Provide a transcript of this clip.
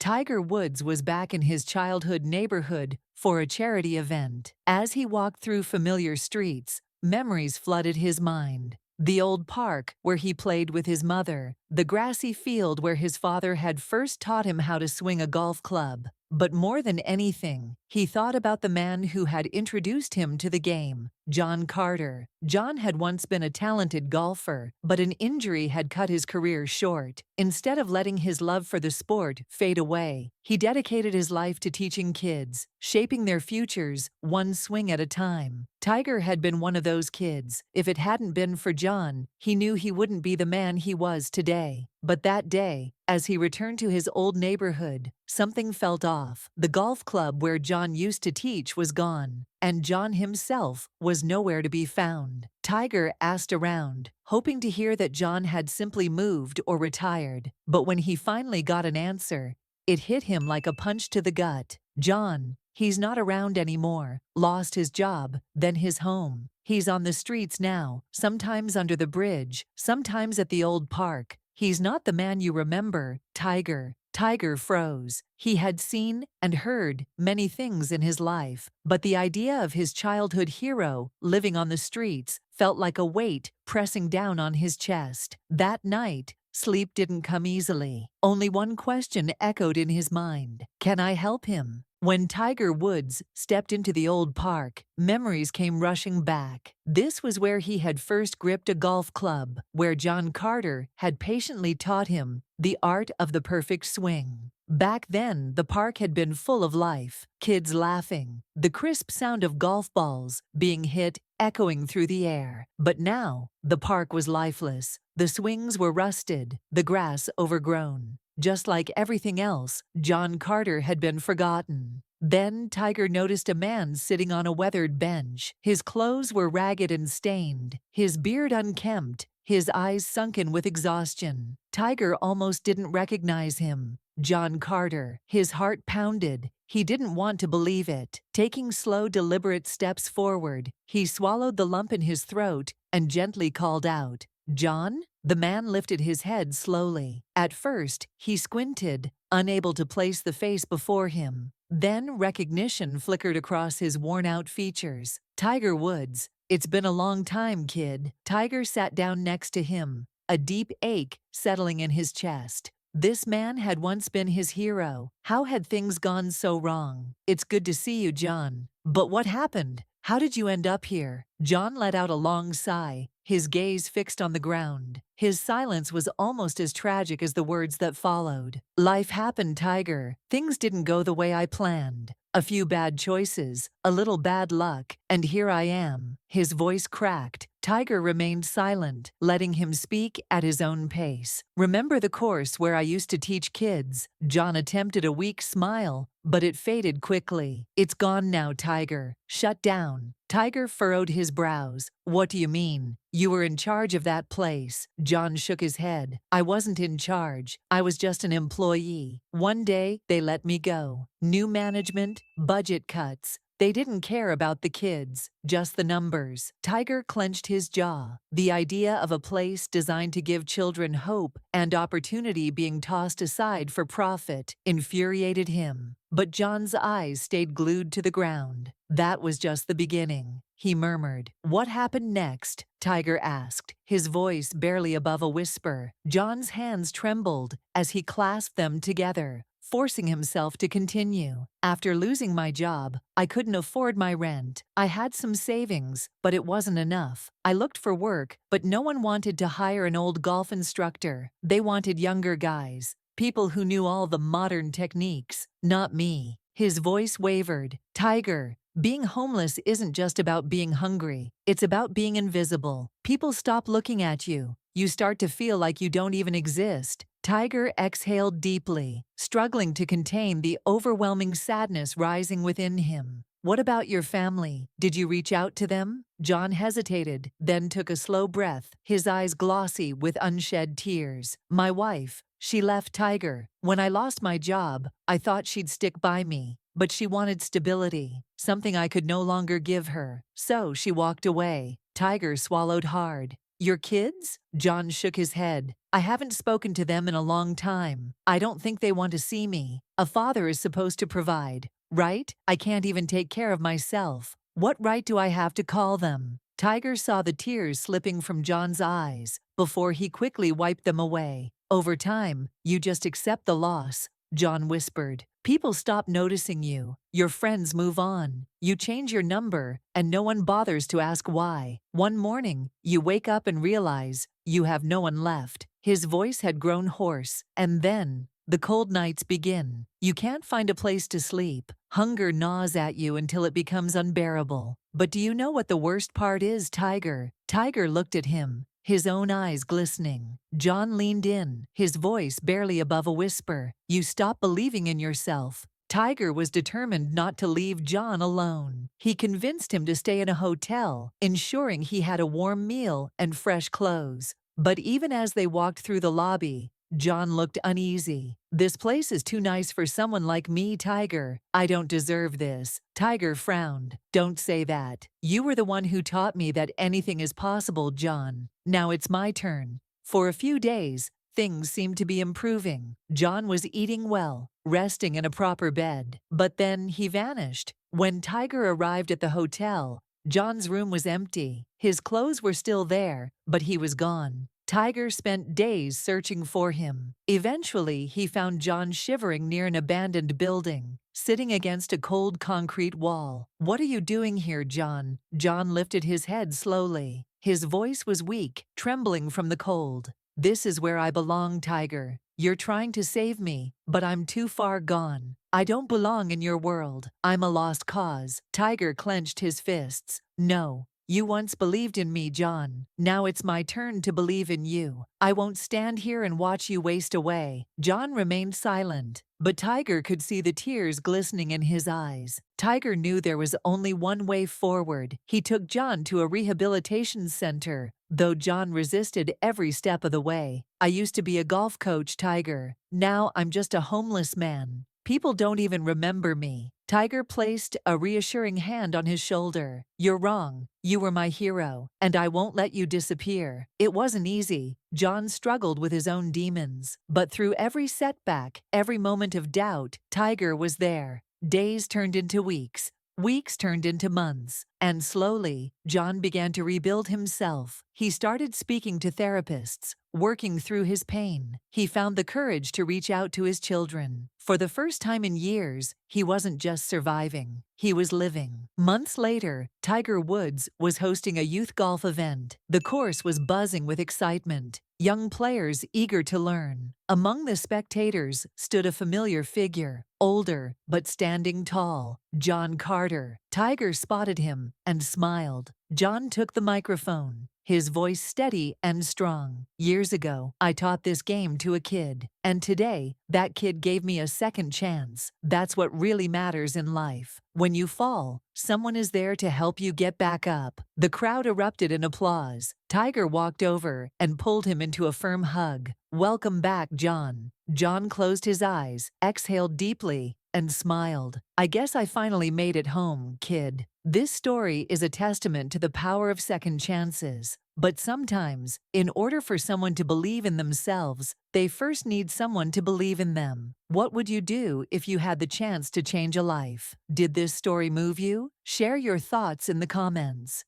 Tiger Woods was back in his childhood neighborhood for a charity event. As he walked through familiar streets, memories flooded his mind. The old park where he played with his mother, the grassy field where his father had first taught him how to swing a golf club. But more than anything, he thought about the man who had introduced him to the game, John Carter. John had once been a talented golfer, but an injury had cut his career short. Instead of letting his love for the sport fade away, he dedicated his life to teaching kids, shaping their futures one swing at a time. Tiger had been one of those kids. If it hadn't been for John, he knew he wouldn't be the man he was today. But that day, as he returned to his old neighborhood, something felt off. The golf club where John used to teach was gone, and John himself was nowhere to be found. Tiger asked around, hoping to hear that John had simply moved or retired. But when he finally got an answer, it hit him like a punch to the gut. John, he's not around anymore. Lost his job, then his home. He's on the streets now, sometimes under the bridge, sometimes at the old park. He's not the man you remember, Tiger. Tiger froze. He had seen and heard many things in his life, but the idea of his childhood hero living on the streets felt like a weight pressing down on his chest. That night, sleep didn't come easily. Only one question echoed in his mind. Can I help him? When Tiger Woods stepped into the old park, memories came rushing back. This was where he had first gripped a golf club, where John Carter had patiently taught him the art of the perfect swing. Back then, the park had been full of life, kids laughing, the crisp sound of golf balls being hit echoing through the air. But now, the park was lifeless. The swings were rusted, the grass overgrown. Just like everything else, John Carter had been forgotten. Then Tiger noticed a man sitting on a weathered bench. His clothes were ragged and stained, his beard unkempt, his eyes sunken with exhaustion. Tiger almost didn't recognize him. John Carter. His heart pounded. He didn't want to believe it. Taking slow, deliberate steps forward, he swallowed the lump in his throat and gently called out, "John?" The man lifted his head slowly. At first, he squinted, unable to place the face before him. Then recognition flickered across his worn-out features. Tiger Woods. It's been a long time, kid. Tiger sat down next to him, a deep ache settling in his chest. This man had once been his hero. How had things gone so wrong? It's good to see you, John. But what happened? How did you end up here? John let out a long sigh, his gaze fixed on the ground. His silence was almost as tragic as the words that followed. Life happened, Tiger. Things didn't go the way I planned. A few bad choices, a little bad luck, and here I am. His voice cracked. Tiger remained silent, letting him speak at his own pace. Remember the course where I used to teach kids? John attempted a weak smile, but it faded quickly. It's gone now, Tiger. Shut down. Tiger furrowed his brows. What do you mean? You were in charge of that place. John shook his head. I wasn't in charge. I was just an employee. One day, they let me go. New management, budget cuts. They didn't care about the kids, just the numbers. Tiger clenched his jaw. The idea of a place designed to give children hope and opportunity being tossed aside for profit infuriated him. But John's eyes stayed glued to the ground. That was just the beginning, he murmured. What happened next? Tiger asked, his voice barely above a whisper. John's hands trembled as he clasped them together, forcing himself to continue. After losing my job, I couldn't afford my rent. I had some savings, but it wasn't enough. I looked for work, but no one wanted to hire an old golf instructor. They wanted younger guys, people who knew all the modern techniques. Not me. His voice wavered. Tiger, being homeless isn't just about being hungry. It's about being invisible. People stop looking at you. You start to feel like you don't even exist. Tiger exhaled deeply, struggling to contain the overwhelming sadness rising within him. What about your family? Did you reach out to them? John hesitated, then took a slow breath, his eyes glossy with unshed tears. My wife, she left, Tiger. When I lost my job, I thought she'd stick by me. But she wanted stability, something I could no longer give her. So she walked away. Tiger swallowed hard. Your kids? John shook his head. I haven't spoken to them in a long time. I don't think they want to see me. A father is supposed to provide, right? I can't even take care of myself. What right do I have to call them?" Tiger saw the tears slipping from John's eyes before he quickly wiped them away. "Over time, you just accept the loss," John whispered. "People stop noticing you. Your friends move on. You change your number, and no one bothers to ask why. One morning, you wake up and realize you have no one left." His voice had grown hoarse, and then the cold nights begin. You can't find a place to sleep. Hunger gnaws at you until it becomes unbearable. But do you know what the worst part is, Tiger? Tiger looked at him, his own eyes glistening. John leaned in, his voice barely above a whisper. "You stop believing in yourself." Tiger was determined not to leave John alone. He convinced him to stay in a hotel, ensuring he had a warm meal and fresh clothes. But even as they walked through the lobby, John looked uneasy. "This place is too nice for someone like me, Tiger. I don't deserve this." Tiger frowned. "Don't say that. You were the one who taught me that anything is possible, John. Now it's my turn." For a few days, things seemed to be improving. John was eating well, resting in a proper bed. But then he vanished. When Tiger arrived at the hotel, John's room was empty. His clothes were still there, but he was gone. Tiger spent days searching for him. Eventually, he found John shivering near an abandoned building, sitting against a cold concrete wall. "What are you doing here, John?" John lifted his head slowly. His voice was weak, trembling from the cold. "This is where I belong, Tiger. You're trying to save me, but I'm too far gone. I don't belong in your world. I'm a lost cause." Tiger clenched his fists. "No. You once believed in me, John. Now it's my turn to believe in you. I won't stand here and watch you waste away." John remained silent, but Tiger could see the tears glistening in his eyes. Tiger knew there was only one way forward. He took John to a rehabilitation center, though John resisted every step of the way. "I used to be a golf coach, Tiger. Now I'm just a homeless man. People don't even remember me." Tiger placed a reassuring hand on his shoulder. "You're wrong. You were my hero, and I won't let you disappear." It wasn't easy. John struggled with his own demons. But through every setback, every moment of doubt, Tiger was there. Days turned into weeks. Weeks turned into months, and slowly, John began to rebuild himself. He started speaking to therapists, working through his pain. He found the courage to reach out to his children. For the first time in years, he wasn't just surviving, he was living. Months later, Tiger Woods was hosting a youth golf event. The course was buzzing with excitement, young players eager to learn. Among the spectators stood a familiar figure, older but standing tall, John Carter. Tiger spotted him and smiled. John took the microphone, his voice steady and strong. "Years ago, I taught this game to a kid, and today, that kid gave me a second chance. That's what really matters in life. When you fall, someone is there to help you get back up." The crowd erupted in applause. Tiger walked over and pulled him into a firm hug. "Welcome back, John." John closed his eyes, exhaled deeply, and smiled. "I guess I finally made it home, kid." This story is a testament to the power of second chances. But sometimes, in order for someone to believe in themselves, they first need someone to believe in them. What would you do if you had the chance to change a life? Did this story move you? Share your thoughts in the comments.